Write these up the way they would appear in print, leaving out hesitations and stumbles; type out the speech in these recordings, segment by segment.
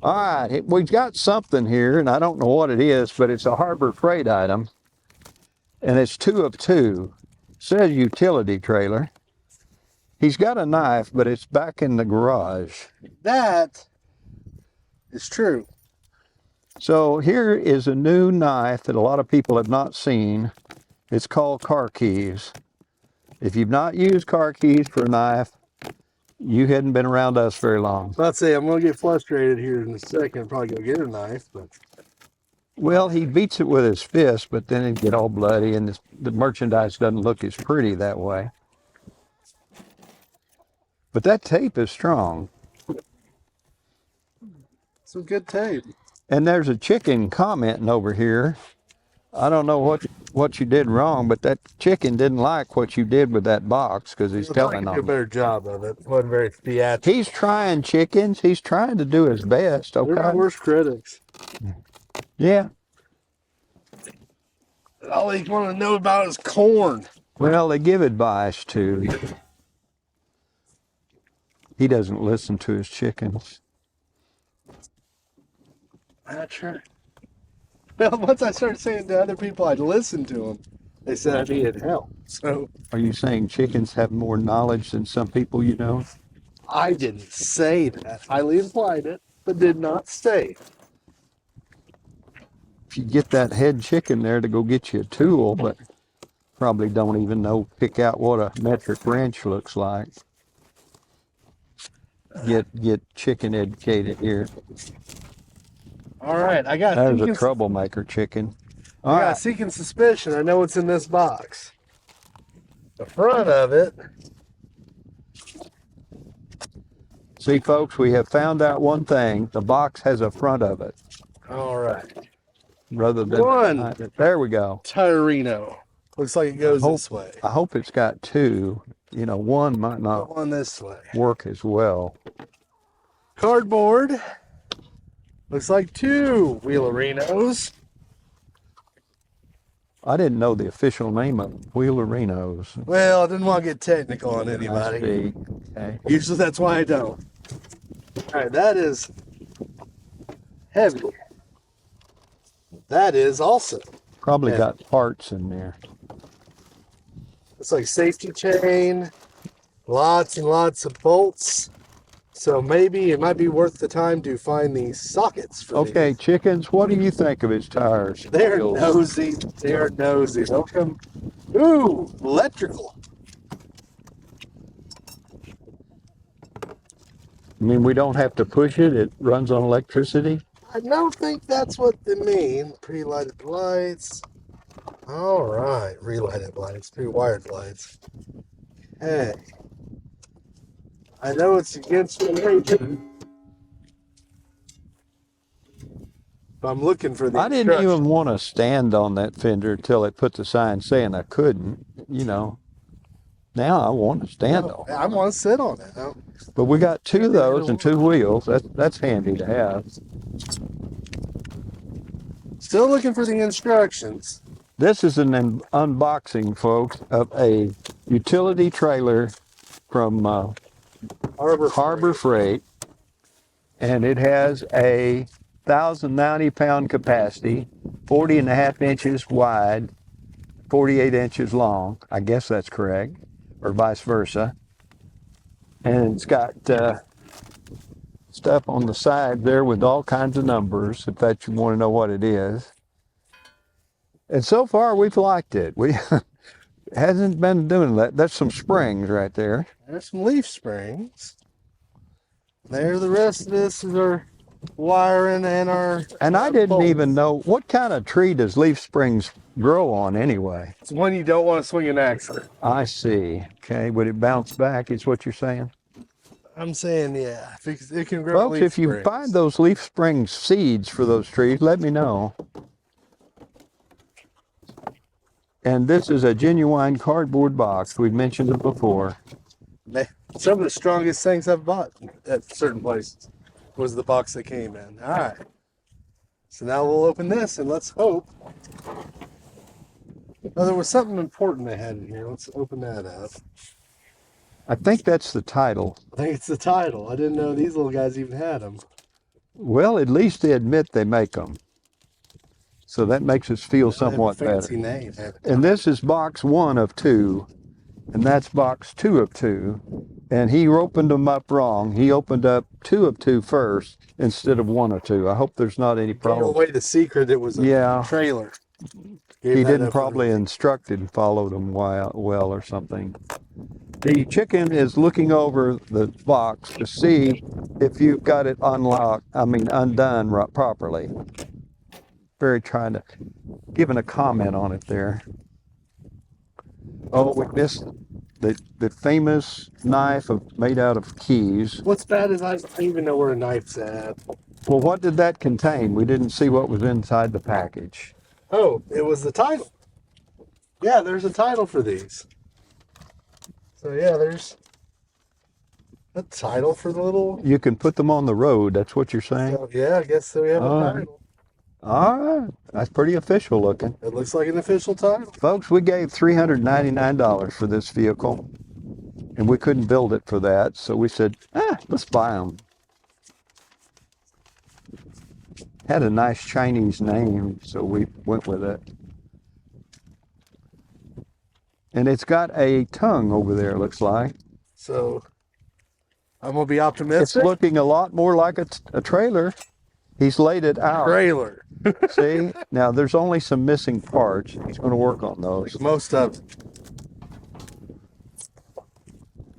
All right, we've got something here, and I don't know what it is, but it's a Harbor Freight item, and it's 2 of 2. Says utility trailer. He's got a knife, but it's back in the garage. That is true. So here is a new knife that a lot of people have not seen. It's called car keys. If you've not used car keys for a knife, you hadn't been around us very long. I'd say I'm gonna get frustrated here in a second. Probably go get a knife, but Well, he beats it with his fist, but then it'd get all bloody, and the merchandise doesn't look as pretty that way. But that tape is strong. some good tape. And there's a chicken commenting over here. I don't know what you did wrong, but that chicken didn't like what you did with that box because he's telling do a on better job of it. Wasn't very theatrical. He's trying chickens. He's trying to do his best. They're my Okay. worst critics. Yeah. All they want to know about is corn. Well, they give advice too. He doesn't listen to his chickens. That's right. Well, once I started saying to other people I'd listen to them, they said I needed help. So Are you saying chickens have more knowledge than some people you know? I didn't say that. Highly implied it, but did not say it. If you get that head chicken there to go get you a tool, but probably don't even know, pick out what a metric wrench looks like. Get chicken educated here. All right, I got There's a seeking, troublemaker chicken. I All got right. seeking suspicion. I know what's in this box. The front of it. See, folks, we have found out one thing. The box has a front of it All right. rather than One. behind it. There we go. Tyreno. Looks like it goes this way. I hope it's got 2. You know, one might not One this way. work as well. Cardboard. Looks like 2 Wheelerinos. I didn't know the official name of Wheelerinos. Well, I didn't want to get technical on I anybody. see. Okay. Usually that's why I don't. All right, that is heavy. That is also. Probably Yeah. got parts in there. It's like safety chain, lots and lots of bolts. So maybe it might be worth the time to find these sockets for Okay, these. chickens, what do you think of his tires? They're Wheels? nosy. They're nosy. They'll come. Ooh, electrical. I mean, we don't have to push it. It runs on electricity. I don't think that's what they mean. Pre-lighted lights. All right, relighted lights, pre-wired lights. Hey, I know it's against religion, but I'm looking for the I didn't even instructions. want to stand on that fender till they put the sign saying I couldn't, you know. Now I want to stand on it. I want to sit on it. No. But we got 2 of those and 2 wheels. That's handy to have. Still looking for the instructions. This is an unboxing, folks, of a utility trailer from Harbor Freight, and it has a 1,090-pound capacity, 40.5 inches wide, 48 inches long. I guess that's correct, or vice versa. And it's got stuff on the side there with all kinds of numbers, if that you want to know what it is. And so far, we've liked it. We hasn't been doing that. That's some springs right there. There's some leaf springs. There, the rest of this is our wiring and our. And I didn't bolts. even know, what kind of tree does leaf springs grow on anyway? It's one you don't want to swing an axe on. I see. Okay, would it bounce back, is what you're saying? I'm saying, yeah, it can grow. Folks, leaf if you springs. find those leaf spring seeds for those trees, let me know. And this is a genuine cardboard box. We've mentioned it before. Some of the strongest things I've bought at certain places was the box that came in. All right. So now we'll open this and let's hope. Oh, there was something important I had in here. Let's open that up. I think that's the title. I think it's the title. I didn't know these little guys even had them. Well, at least they admit they make them. So that makes us feel somewhat They have a fancy better. name. And this is box 1 of 2, and that's box 2 of 2. And he opened them up wrong. He opened up 2 of 2 first instead of 1 of 2. I hope there's not any Gave problem. away the secret. It was a trailer. He didn't probably instruct and followed them well or something. The chicken is looking over the box to see if you've got it undone properly. Very trying to giving a comment on it there. Oh, we missed the famous knife made out of keys. What's bad is I don't even know where a knife's at. Well, what did that contain? We didn't see what was inside the package. Oh, it was the title. Yeah, there's a title for these. So yeah, there's a title for the little... You can put them on the road, that's what you're saying? So, yeah, I guess so we have a title. All right, that's pretty official looking. It looks like an official title. Folks, we gave $399 for this vehicle, and we couldn't build it for that, so we said, let's buy them. Had a nice Chinese name, so we went with it. And it's got a tongue over there, looks like. So, I'm going to be optimistic. It's looking a lot more like a trailer. He's laid it out. Trailer. See? Now, there's only some missing parts. He's going to work on those. Like most of it.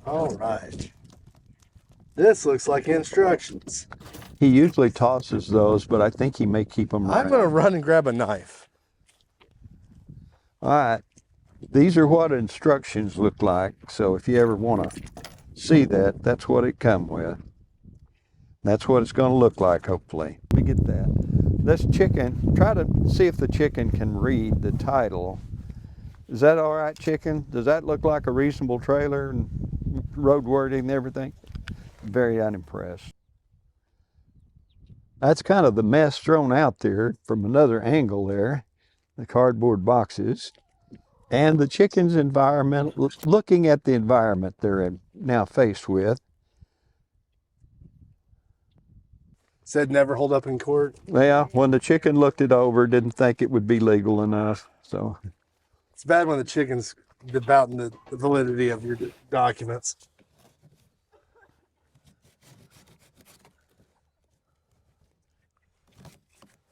All right. This looks like instructions. He usually tosses those, but I think he may keep them I'm going to run and grab a knife. All right. These are what instructions look like. So if you ever want to see that, that's what it come with. That's what it's going to look like, hopefully. Let me get that. This chicken, try to see if the chicken can read the title. Is that all right, chicken? Does that look like a reasonable trailer and road wording and everything? Very unimpressed. That's kind of the mess thrown out there from another angle there, the cardboard boxes. And the chicken's environment, looking at the environment they're now faced with. Said never hold up in court. Yeah, when the chicken looked it over, didn't think it would be legal enough, so. It's bad when the chicken's doubting the validity of your documents.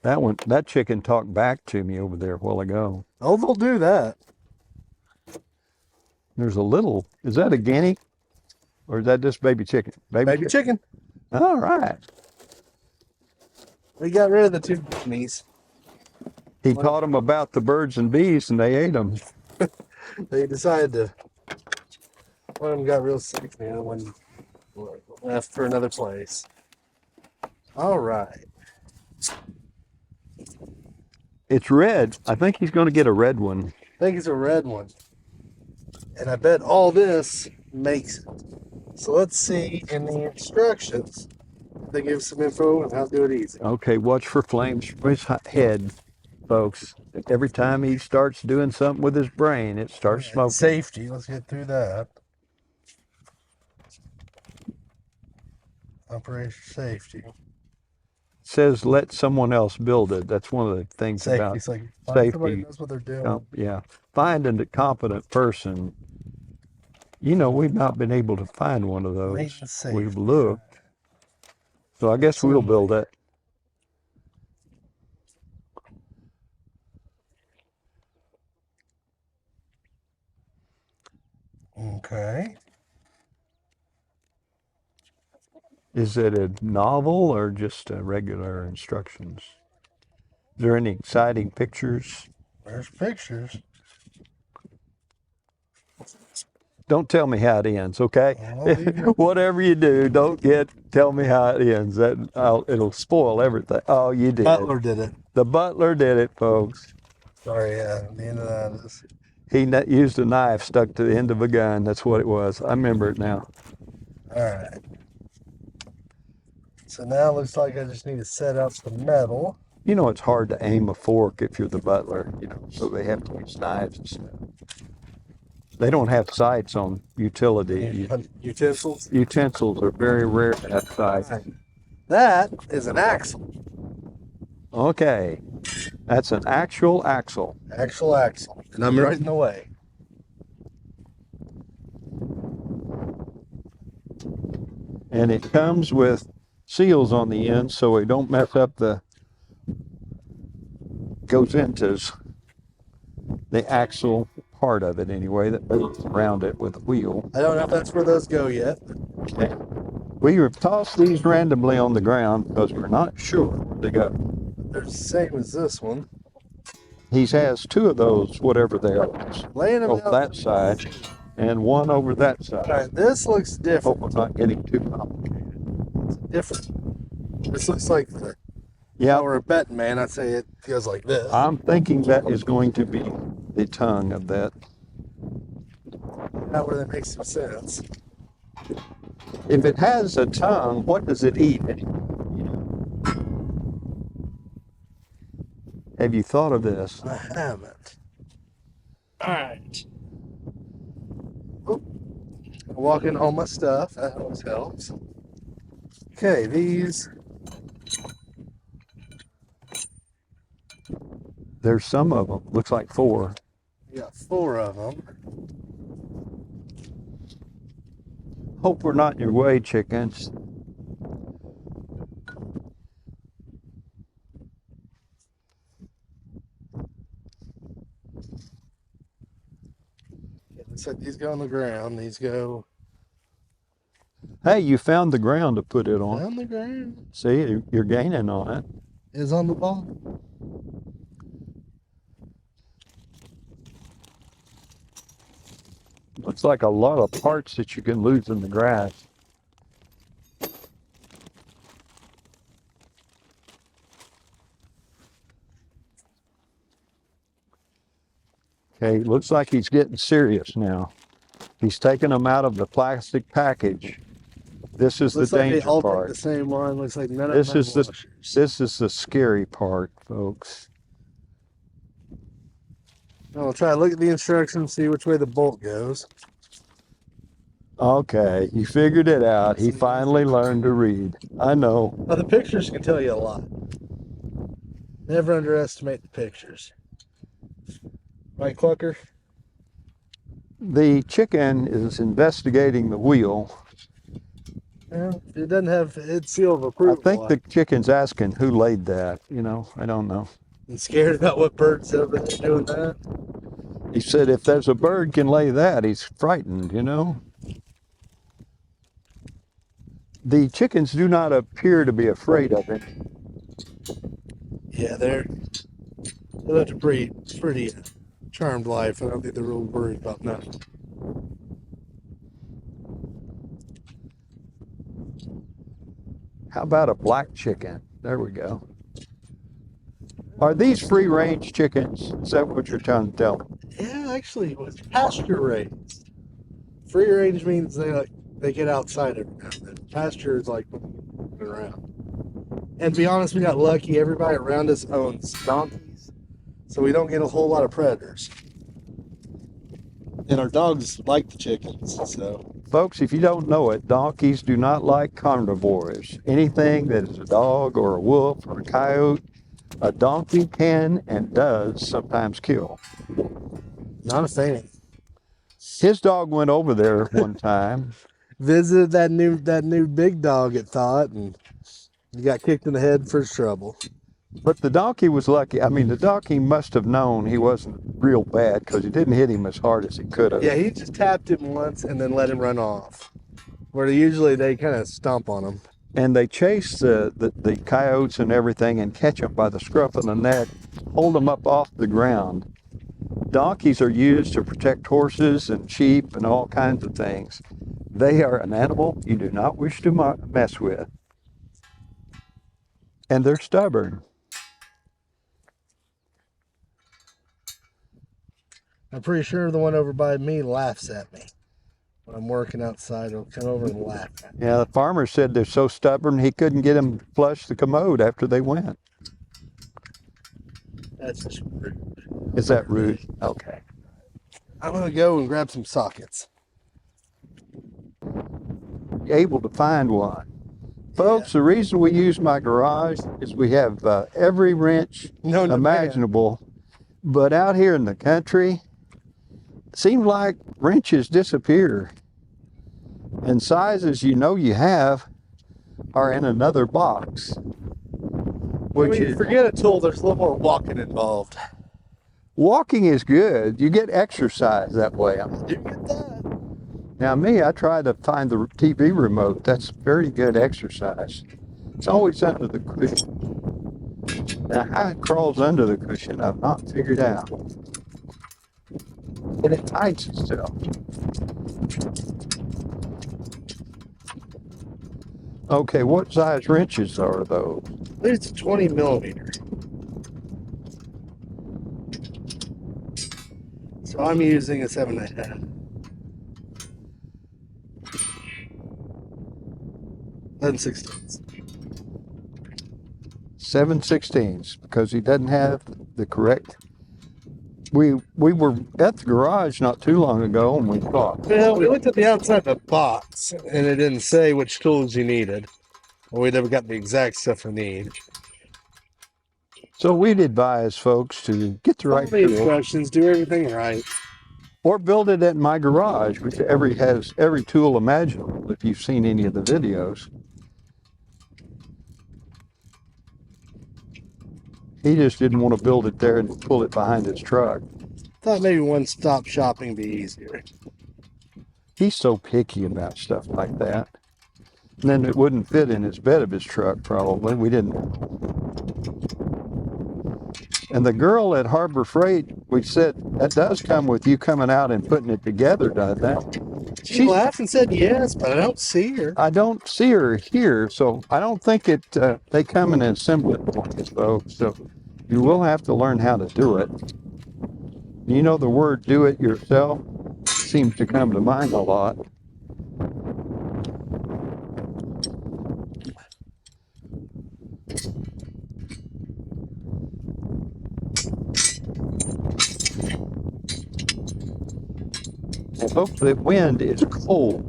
That chicken talked back to me over there a while ago. Oh, they'll do that. There's a little, is that a guinea? Or is that just baby chicken? Baby chicken. All right. We got rid of the two guineas. He taught them about the birds and bees, and they ate them. They decided to, one of them got real sick, and the other one left for another place. All right. It's red. I think he's going to get a red one. I think it's a red one. And I bet all this makes it. So let's see in the instructions. They give some info on how to do it easy. Okay, watch for flames from his head, folks. Every time he starts doing something with his brain, it starts smoking. Safety, let's get through that. Operation safety. It says let someone else build it. That's one of the things about It's like safety. somebody knows what they're doing. Yeah, find a competent person. You know, we've not been able to find one of those. We've looked. So I guess we'll build it. Okay. Is it a novel or just regular instructions? Is there any exciting pictures? There's pictures. Don't tell me how it ends, okay? Whatever you do, don't tell me how it ends. It'll spoil everything. Oh, you did. Butler did it. The butler did it, folks. Sorry, yeah. The end of that is. He used a knife stuck to the end of a gun. That's what it was. I remember it now. All right. So now it looks like I just need to set up the metal. You know, it's hard to aim a fork if you're the butler, so they have to use knives and stuff. They don't have sights on utility. Utensils? Utensils are very rare to have sights. That is an axle. Okay, that's an actual axle. Actual axle. And I'm right in the way. And it comes with seals on the end so it don't mess up goes into the axle part of it anyway that moves around it with a wheel. I don't know if that's where those go yet. Okay. We have tossed these randomly on the ground because we're not sure where they go. They're the same as this one. He has two of those, whatever they are, Laying them over out that side and one over that side. All right, this looks Hope different. we're not getting too complicated. This looks like the. Yeah, If I were a betting man, I'd say it goes like this. I'm thinking that is going to be the tongue of that. That where that makes some sense. If it has a tongue, what does it eat? Have you thought of this? I haven't. All right. Walking all my stuff. That always helps. Okay, these. There's some of them. Looks like 4. We got 4 of them. Hope we're not in your way, chickens. Looks like these go on the ground. These go Hey, you found the ground to put it on. on the ground. See, you're gaining on it. Is on the bottom. Looks like a lot of parts that you can lose in the grass. Okay, looks like he's getting serious now. He's taking them out of the plastic package. This is Looks the like they danger all picked part. the same one. Looks like none of This them is have the washers. this is the scary part, folks. I'll try to look at the instructions, see which way the bolt goes. Okay, you figured it out. He finally learned to read. I know. Well, the pictures can tell you a lot. Never underestimate the pictures. Right, Clucker? The chicken is investigating the wheel. Yeah, it doesn't have its seal of I approval. think the chicken's asking who laid that. You know, I don't know. I'm scared about what bird's over there doing that. He said if there's a bird can lay that, he's frightened, you know. The chickens do not appear to be afraid of it. Yeah, they live a pretty charmed life. I don't think they're real worried about nothing. How about a black chicken? There we go. Are these free-range chickens? Is that what you're trying to tell me? Yeah, actually, it's pasture raised. Free range means they get outside every now and then. Pasture is like moving around. And to be honest, we got lucky. Everybody around us owns donkeys, so we don't get a whole lot of predators. And our dogs like the chickens, so. Folks, if you don't know it, donkeys do not like carnivores. Anything that is a dog or a wolf or a coyote, a donkey can and does sometimes kill. Not a fan. His dog went over there one time. Visited that new big dog, it thought, and he got kicked in the head for his trouble. But the donkey was lucky. I mean, the donkey must have known he wasn't real bad because he didn't hit him as hard as he could have. Yeah, he just tapped him once and then let him run off. Where usually they kind of stomp on him. And they chase the coyotes and everything and catch them by the scruff of the neck, hold them up off the ground. Donkeys are used to protect horses and sheep and all kinds of things. They are an animal you do not wish to mess with. And they're stubborn. I'm pretty sure the one over by me laughs at me. When I'm working outside, he'll come over and laugh at me. Yeah, the farmer said they're so stubborn he couldn't get them to flush the commode after they went. That's just rude. Is that rude? Okay. I'm going to go and grab some sockets. Able to find one. Folks, the reason we use my garage is we have every wrench imaginable, but out here in the country, it seems like wrenches disappear, and sizes you know you have are in another box. When you forget a tool, there's a little more walking involved. Walking is good. You get exercise that way. You get that. Now me, I try to find the TV remote. That's very good exercise. It's always under the cushion. Now how it crawls under the cushion, I've not figured out. And it hides itself. Okay, what size wrenches are those? It's 20 millimeter. So I'm using a 7.5. 11/16. 7/16 because he doesn't have the correct. We were at the garage not too long ago and we thought. Well, we looked at the outside of the box and it didn't say which tools you needed. Or we never got the exact stuff we need. So we'd advise folks to get the right Follow the tool instructions, do everything right. or build it at my garage, which has every tool imaginable if you've seen any of the videos. He just didn't want to build it there and pull it behind his truck. Thought maybe one-stop shopping be easier. He's so picky about stuff like that. And then it wouldn't fit in his bed of his truck, probably. We didn't. And the girl at Harbor Freight, we said, that does come with you coming out and putting it together, doesn't that? She laughed and said yes, but I don't see her. I don't see her here, so I don't think they come and assemble it for you, folks. So you will have to learn how to do it. You know, the word do it yourself seems to come to mind a lot. And hopefully the wind is cold.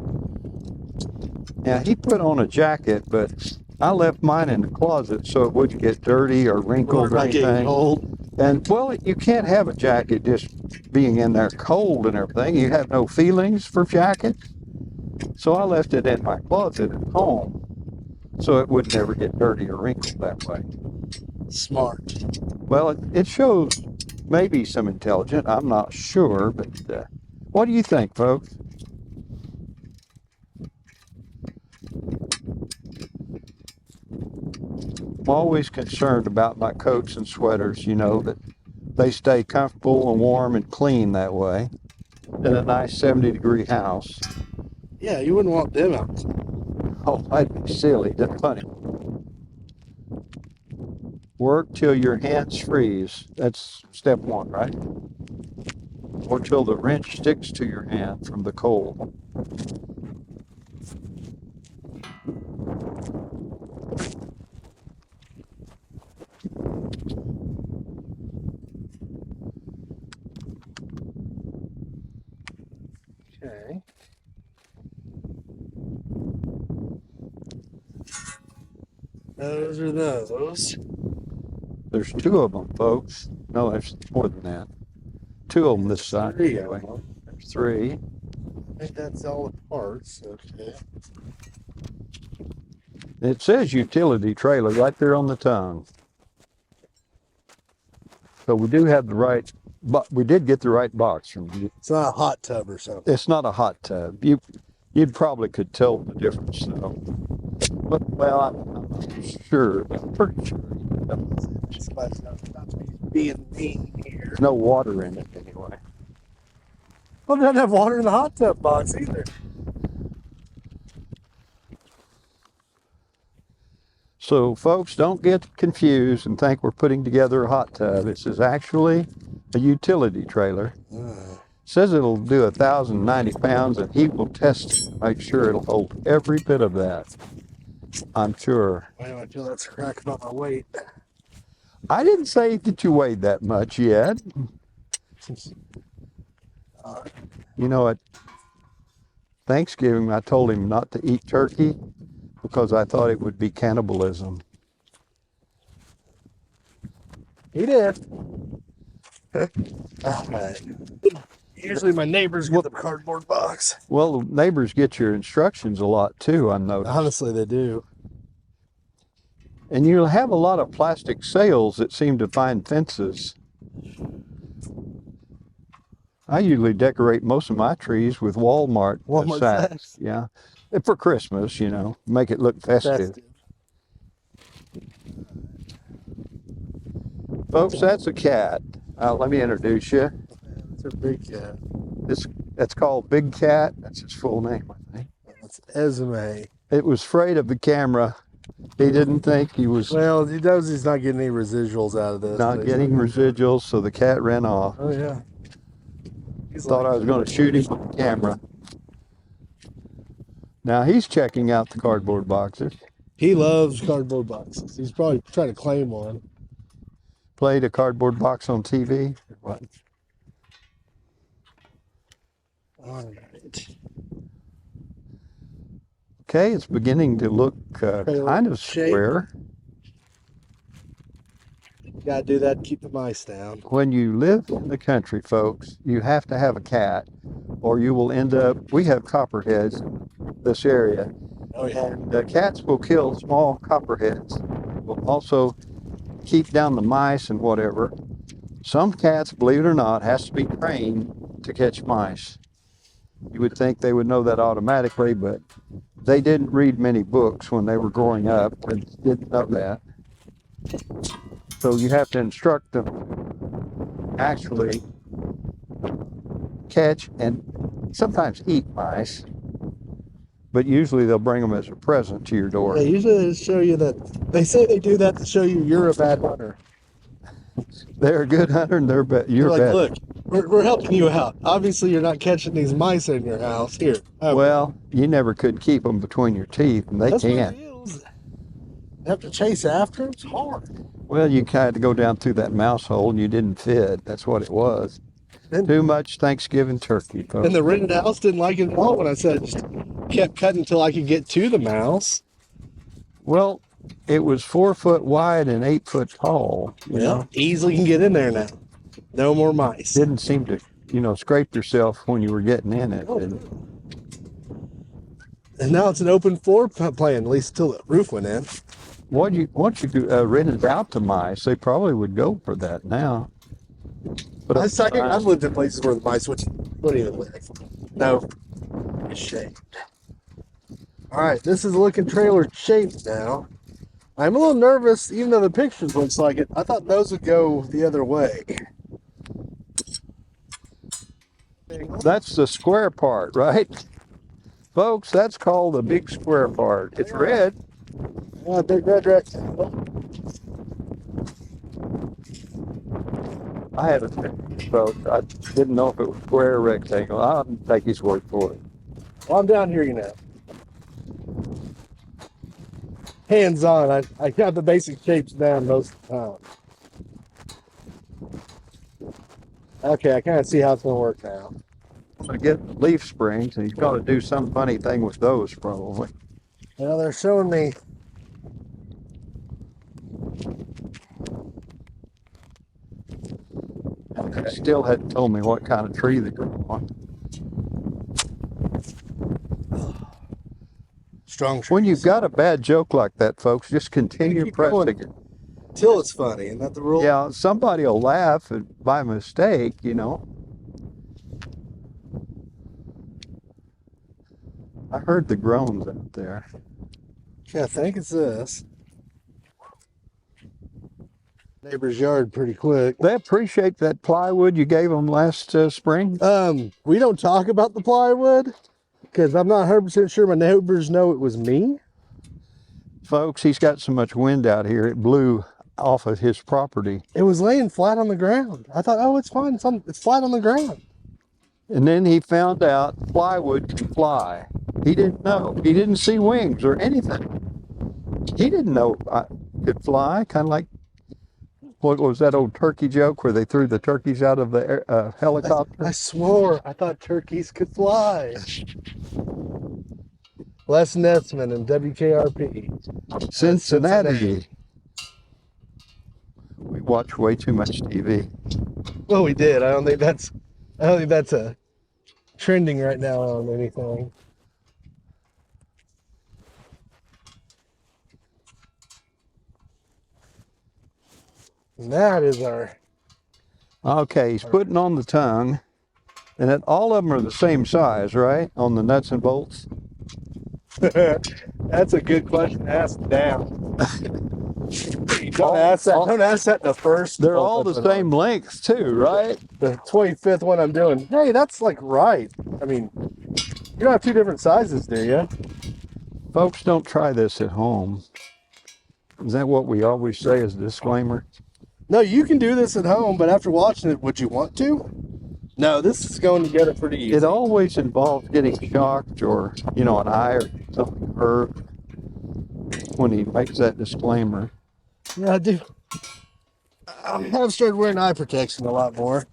Now he put on a jacket, but I left mine in the closet so it wouldn't get dirty or wrinkled or anything. Cold. And well, you can't have a jacket just being in there cold and everything. You have no feelings for jackets. So I left it in my closet at home so it would never get dirty or wrinkled that way. Smart. Well, it shows maybe some intelligence. I'm not sure, but what do you think, folks? I'm always concerned about my coats and sweaters, you know, that they stay comfortable and warm and clean that way in a nice 70-degree house. Yeah, you wouldn't want them out. Oh, that'd be silly. That's funny. Work till your hands freeze. That's step one, right? Or till the wrench sticks to your hand from the cold. Okay. Those are those. There's two of them, folks. No, there's more than that. Two of them this side. Three of Anyway. them. There's three. I think that's all the parts. Okay. It says utility trailer right there on the tongue. So we do have the right, but we did get the right box from you. It's not a hot tub or something. It's not a hot tub. You'd probably could tell the difference though. But well, I'm not sure. I'm pretty sure. Somebody's not to be being mean here. There's no water in it anyway. Well, it doesn't have water in the hot tub box either. So folks, don't get confused and think we're putting together a hot tub. This is actually a utility trailer. It says it'll do 1,090 pounds and he will test it to make sure it'll hold every bit of that. I'm sure. Why do I feel that's cracking on my weight? I didn't say that you weighed that much yet. You know, at Thanksgiving, I told him not to eat turkey. because I thought it would be cannibalism. He did. All right. Usually my neighbors get the cardboard box. Well, neighbors get your instructions a lot too, I noticed. Honestly, they do. And you'll have a lot of plastic sails that seem to find fences. I usually decorate most of my trees with Walmart sacks. Yeah. And for Christmas, you know, make it look festive. Folks, that's a cat. Let me introduce you. It's a big cat. That's called Big Cat. That's his full name, I think. That's Esme. It was afraid of the camera. He didn't think he was... Well, he knows he's not getting any residuals out of this. Not getting residuals, so the cat ran off. Oh, yeah. He's Thought I was going to shoot him with the camera. Now he's checking out the cardboard boxes. He loves cardboard boxes. He's probably trying to claim one. Played a cardboard box on TV? What? All right. Okay, it's beginning to look kind of square. You gotta do that to keep the mice down. When you live in the country, folks, you have to have a cat, or you will end up... We have copperheads in this area. Oh, yeah. And cats will kill small copperheads. Will also keep down the mice and whatever. Some cats, believe it or not, has to be trained to catch mice. You would think they would know that automatically, but they didn't read many books when they were growing up and didn't know that. So you have to instruct them actually catch and sometimes eat mice, but usually they'll bring them as a present to your door. They usually show you that. They say they do that to show you you're a bad hunter. They're a good hunter and you're like, bad. Look, we're helping you out. Obviously, you're not catching these mice in your house. Here. Well, you never could keep them between your teeth, and they can't. You have to chase after them. It's hard. Well, you had to go down through that mouse hole, and you didn't fit. That's what it was. Too much Thanksgiving turkey, folks. And the rented house didn't like it at all when I said just kept cutting until I could get to the mouse. Well, it was 4 foot wide and 8 foot tall. You know? Easily can get in there now. No more mice. Didn't seem to, scrape yourself when you were getting in it. And now it's an open floor plan, at least till the roof went in. Once you rented out to mice, they probably would go for that now. But I've lived in places where the mice wouldn't even live. No, it's shaped. All right, this is looking trailer shaped now. I'm a little nervous, even though the pictures looks like it. I thought those would go the other way. That's the square part, right? Folks, that's called the big square part. It's red. Yeah, big red rectangle. I had a folks. I didn't know if it was square or rectangle. I'll take his word for it. Well, I'm down here, Hands on. I got the basic shapes down most of the time. Okay, I kind of see how it's going to work now. I'm going to get leaf springs, and you've got to do some funny thing with those, probably. Well, they're showing me. They still hadn't told me what kind of tree they grew on. Strong trees. When you've got a bad joke like that, folks, just continue pressing it. Till it's funny, isn't that the rule? Yeah, somebody will laugh by mistake, I heard the groans out there. Yeah, I think it's this. Neighbor's yard pretty quick. They appreciate that plywood you gave them last spring? We don't talk about the plywood because I'm not 100% sure my neighbors know it was me. Folks, he's got so much wind out here, it blew off of his property. It was laying flat on the ground. I thought, oh, it's fine. It's flat on the ground. And then he found out plywood can fly. He didn't know. He didn't see wings or anything. He didn't know I could fly, kind of like, what was that old turkey joke where they threw the turkeys out of the helicopter? I swore I thought turkeys could fly. Les Nessman and WKRP. Cincinnati. We watch way too much TV. Well, we did. I don't think that's a trending right now on anything. And that is our. Okay, he's putting on the tongue. And then all of them are the same size, right? On the nuts and bolts? That's a good question to ask down. Don't ask that in the first. They're all the same length too, right? The 25th one I'm doing. Hey, that's like right. I mean, you don't have two different sizes, do you? Folks, don't try this at home. Is that what we always say as a disclaimer? No, you can do this at home, but after watching it, would you want to? No, this is going together pretty easy. It always involves getting shocked or, an eye or something hurt when he makes that disclaimer. Yeah, I do. I have started wearing eye protection a lot more.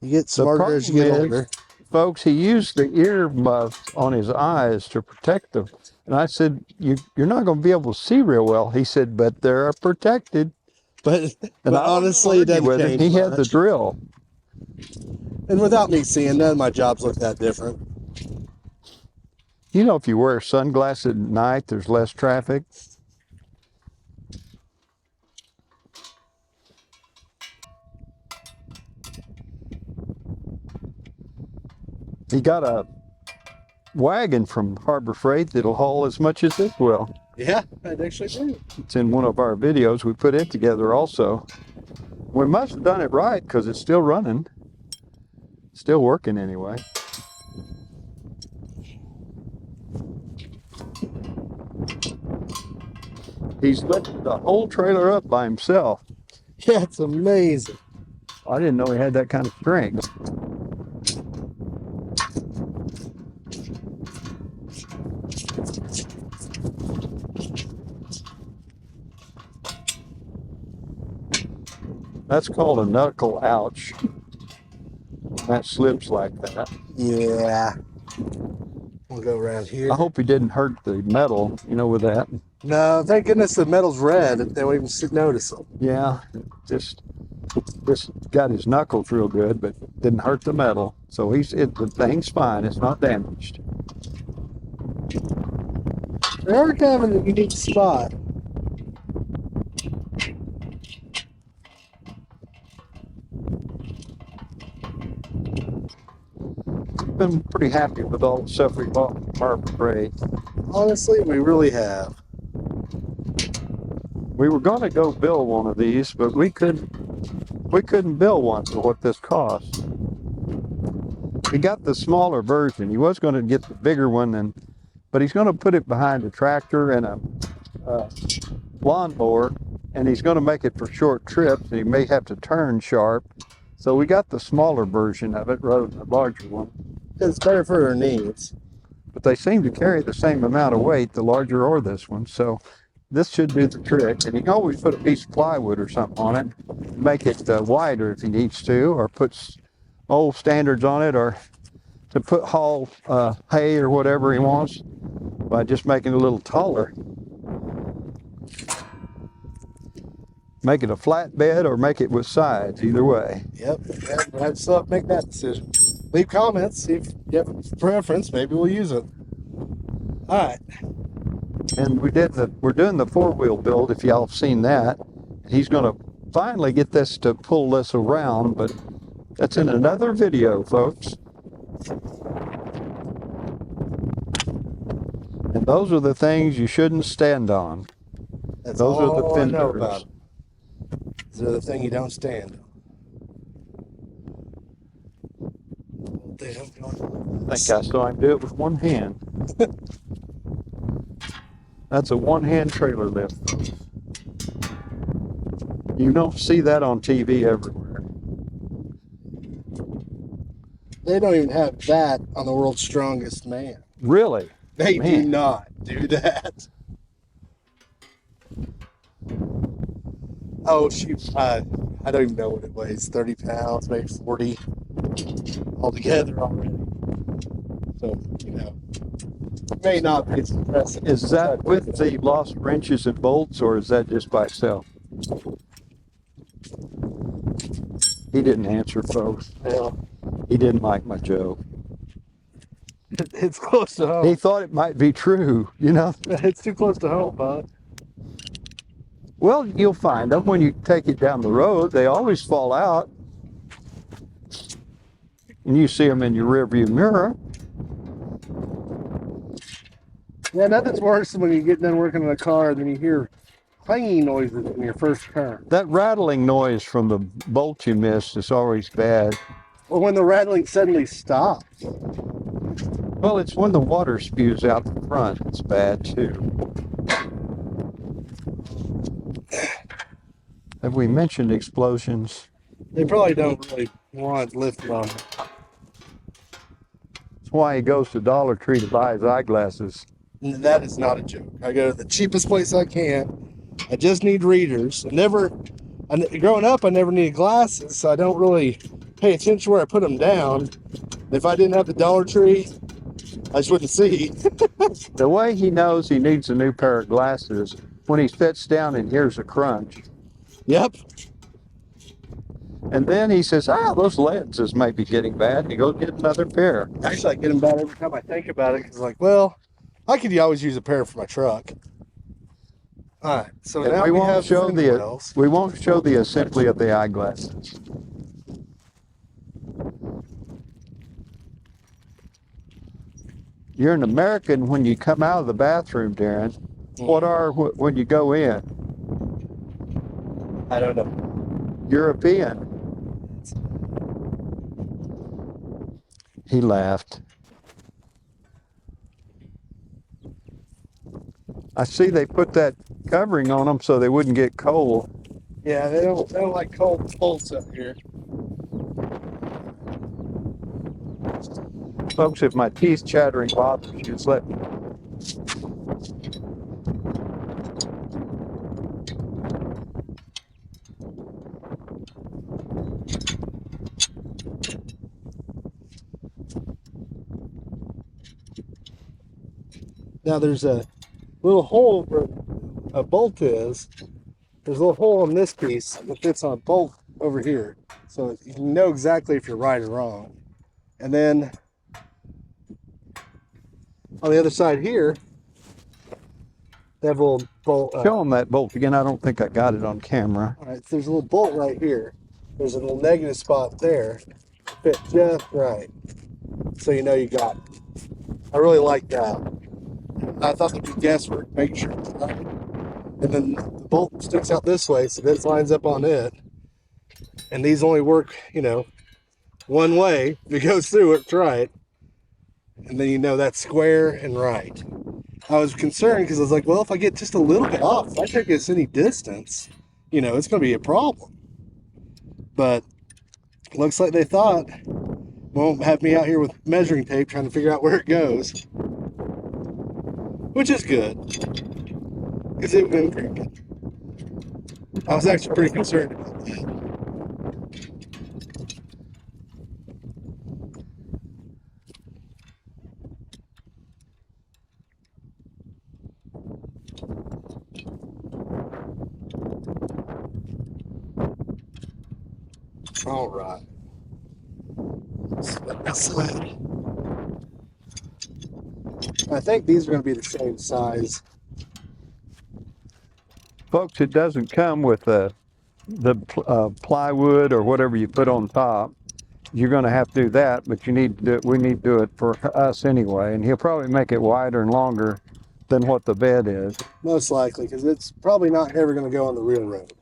You get smarter as you get older. Folks, he used the ear muffs on his eyes to protect them. And I said, you're not going to be able to see real well. He said, but they're protected. But honestly, it doesn't change He much. had the drill. And without me seeing, none of my jobs look that different. If you wear sunglasses at night, there's less traffic. He got a wagon from Harbor Freight that'll haul as much as this will. Yeah, I actually do. It's in one of our videos. We put it together also. We must have done it right because it's still running. Still working anyway. He's lifted the whole trailer up by himself. Yeah, it's amazing. I didn't know he had that kind of strength. That's called a knuckle ouch. That slips like that. Yeah. We'll go around here. I hope he didn't hurt the metal, with that. No, thank goodness the metal's red. They won't even notice it. Yeah, just got his knuckles real good, but didn't hurt the metal. So the thing's fine. It's not damaged. They're kind of in a unique spot. Been pretty happy with all the stuff we bought from Harbor Freight. Honestly, we really have. We were going to go build one of these, but we couldn't build one for what this cost. He got the smaller version. He was going to get the bigger one, but he's going to put it behind a tractor and a lawnmower, and he's going to make it for short trips, and he may have to turn sharp. So we got the smaller version of it rather than the larger one. It's better for her needs. But they seem to carry the same amount of weight, the larger or this one. So this should do the trick. And you can always put a piece of plywood or something on it, make it wider if he needs to, or put old standards on it, or to haul hay or whatever he wants by just making it a little taller. Make it a flat bed or make it with sides, either way. Yep. I still have to make that decision. Leave comments, see if you have a preference. Maybe we'll use it. All right. And we're doing the 4-wheel build, if y'all have seen that. He's going to finally get this to pull this around, but that's in another video, folks. And those are the things you shouldn't stand on. That's those all are the fenders. I know about it. These are the thing you don't stand on. I think I saw him do it with one hand. That's a one-hand trailer lift. You don't see that on TV everywhere. They don't even have that on the World's Strongest Man. Really? They do not do that. Oh, shoot. I don't even know what it weighs. 30 pounds, maybe 40 altogether already. So, you know, may not be as impressive. Is that with the lost wrenches and bolts, or is that just by itself? He didn't answer, folks. Yeah. He didn't like my joke. It's close to home. He thought it might be true, you know? It's too close to home, bud. Well, you'll find them when you take it down the road. They always fall out. And you see them in your rearview mirror. Yeah, nothing's worse than when you get done working in a car and then you hear clanging noises in your first turn. That rattling noise from the bolt you missed is always bad. Or when the rattling suddenly stops. Well, it's when the water spews out the front. It's bad, too. Have we mentioned explosions? They probably don't really want lift on. That's why he goes to Dollar Tree to buy his eyeglasses. That is not a joke. I go to the cheapest place I can. I just need readers. Growing up, I never needed glasses, so I don't really pay attention where I put them down. If I didn't have the Dollar Tree, I just wouldn't see. The way he knows he needs a new pair of glasses, when he sits down and hears a crunch. Yep. And then he says, those lenses might be getting bad. He goes get another pair. Actually, I get them bad every time I think about it, because like, well, I could always use a pair for my truck. All right, so And now we we won't have show we won't show the assembly of the eyeglasses. You're an American when you come out of the bathroom, Darren. What are when you go in? I don't know. European. He laughed. I see they put that covering on them so they wouldn't get cold. Yeah, they don't like cold bolts up here. Folks, if my teeth chattering bothers you, just let me. Now there's a little hole where a bolt is. There's a little hole in this piece that fits on a bolt over here. So you can know exactly if you're right or wrong. And then on the other side here, they have a little bolt. Show them that bolt again. I don't think I got it on camera. All right, so there's a little bolt right here. There's a little negative spot there. Fit just right. So you know you got it. I really like that. I thought there'd be guesswork, make sure it's right. And then the bolt sticks out this way, so this lines up on it. And these only work, you know, one way. If it goes through, it's right. And then you know that's square and right. I was concerned because I was like, well, if I get just a little bit off, if I take this any distance, you know, it's going to be a problem. But looks like they thought, won't have me out here with measuring tape trying to figure out where it goes. Which is good. Because it went pretty good. I was actually pretty concerned about that. All right. I think these are going to be the same size. Folks, it doesn't come with the plywood or whatever you put on top. You're going to have to do that, but we need to do it for us anyway. And he'll probably make it wider and longer than what the bed is. Most likely, because it's probably not ever going to go on the real road.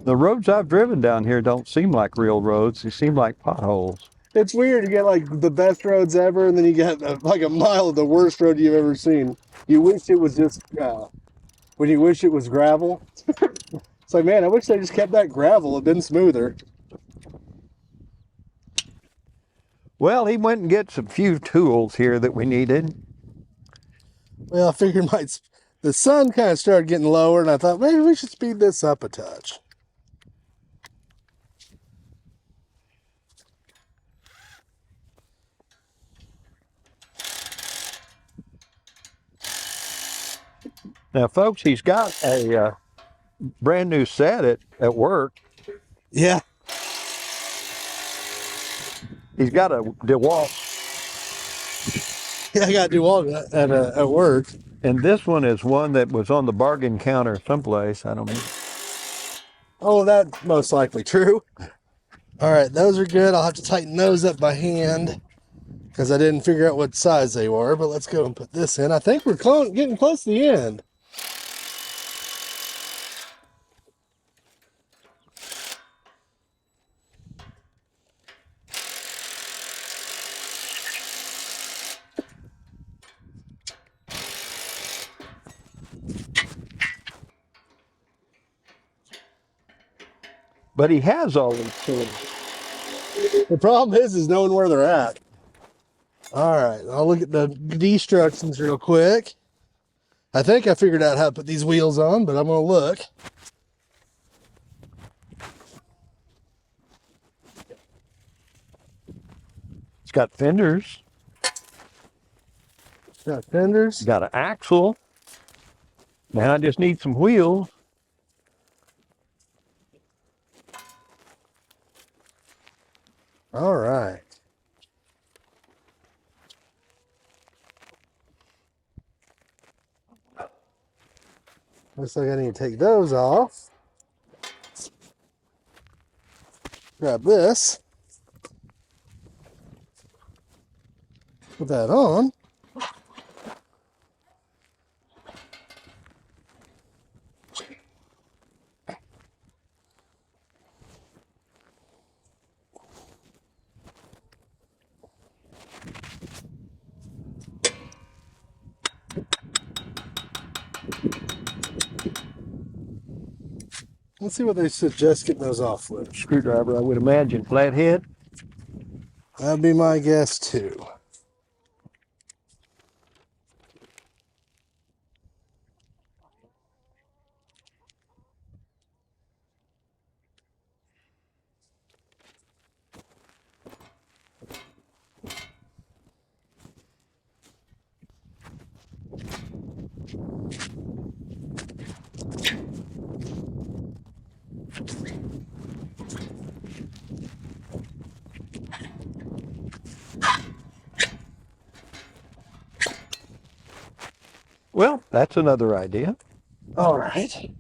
The roads I've driven down here don't seem like real roads. They seem like potholes. It's weird. You get like the best roads ever, and then you get like a mile of the worst road you've ever seen. You wish it was just, when you wish it was gravel. It's like, man, I wish they just kept that gravel. It'd been smoother. Well, he went and get some few tools here that we needed. Well, I figured the sun kind of started getting lower, and I thought maybe we should speed this up a touch. Now, folks, he's got a brand new set at work. Yeah. He's got a DeWalt, Yeah, I got to do all that at work. and this one is one that was on the bargain counter someplace. I don't know. Oh, that's most likely true. All right, those are good. I'll have to tighten those up by hand because I didn't figure out what size they were. But let's go and put this in. I think we're getting close to the end. But he has all these tools. The problem is knowing where they're at. All right, I'll look at the instructions real quick. I think I figured out how to put these wheels on, but I'm going to look. It's got fenders. Got fenders. It's got an axle. Now I just need some wheels. All right. Looks like I need to take those off. Grab this. Put that on. Let's see what they suggest getting those off with. Screwdriver, I would imagine. Flathead. That'd be my guess too. Well, that's another idea. All right.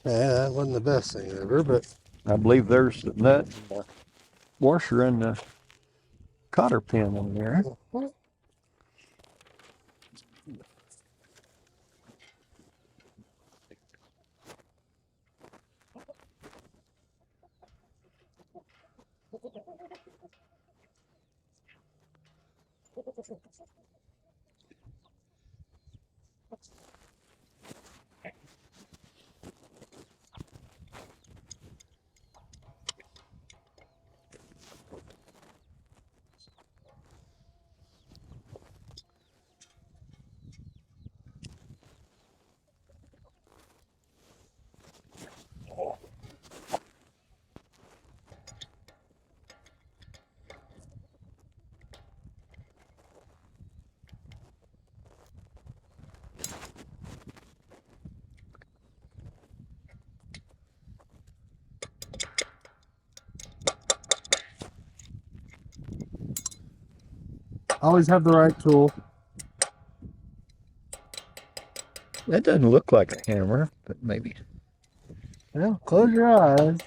Yeah, that wasn't the best thing ever, but I believe there's the nut, and the washer, and the cotter pin in there. always have the right tool. That doesn't look like a hammer, but maybe. Well, close your eyes.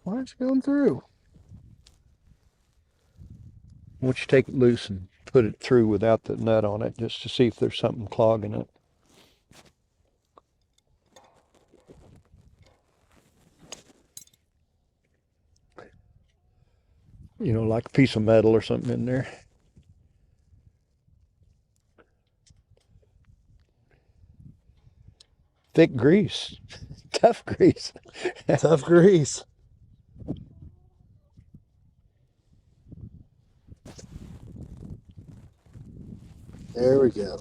Why aren't you going through? Why don't you take it loose and put it through without the nut on it, just to see if there's something clogging it. You know, like a piece of metal or something in there. Thick grease. Tough grease. Tough grease. There we go.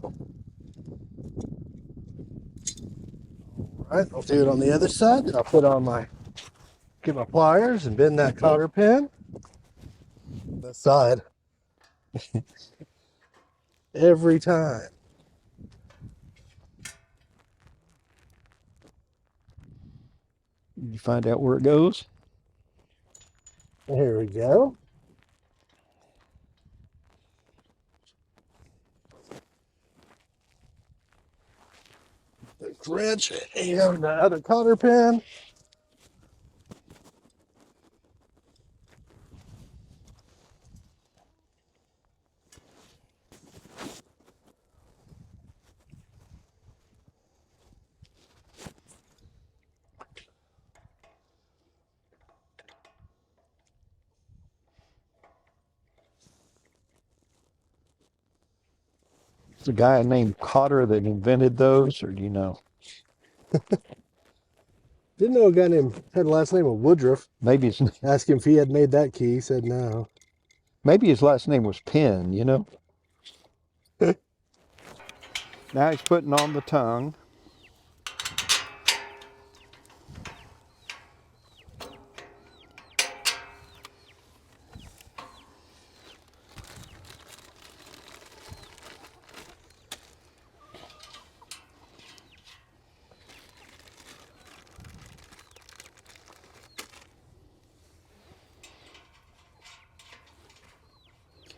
All right, I'll do it on the other side, and I'll put on my Get my pliers and bend that cotter pin. This side. Every time. You find out where it goes. Here we go. The wrench and the other cotter pin. It's a guy named Cotter that invented those, or do you know? Didn't know a guy named had the last name of Woodruff. Maybe his Asked him if he had made that key. He said no. maybe his last name was Penn, you know? Now he's putting on the tongue.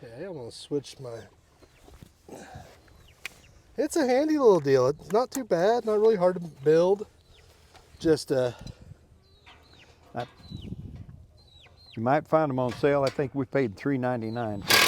Okay, I'm gonna switch my. It's a handy little deal. It's not too bad. Not really hard to build. Just You might find them on sale. I think we paid $3.99 for them.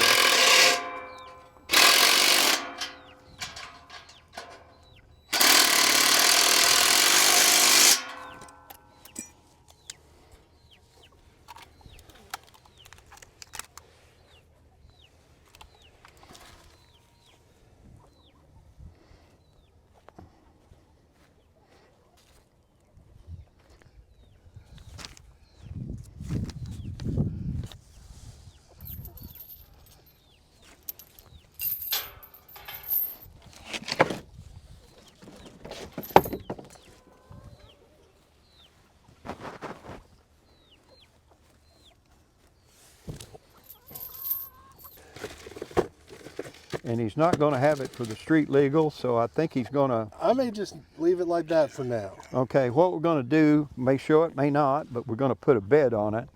And he's not going to have it for the street legal, so I think he's going to. I may just leave it like that for now. Okay, what we're going to do, may show it, may not, but we're going to put a bed on it,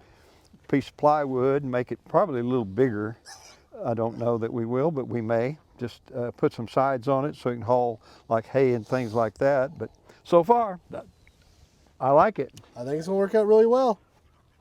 a piece of plywood, and make it probably a little bigger. I don't know that we will, but we may. Just put some sides on it so you can haul like hay and things like that. But so far, I like it. I think it's gonna work out really well.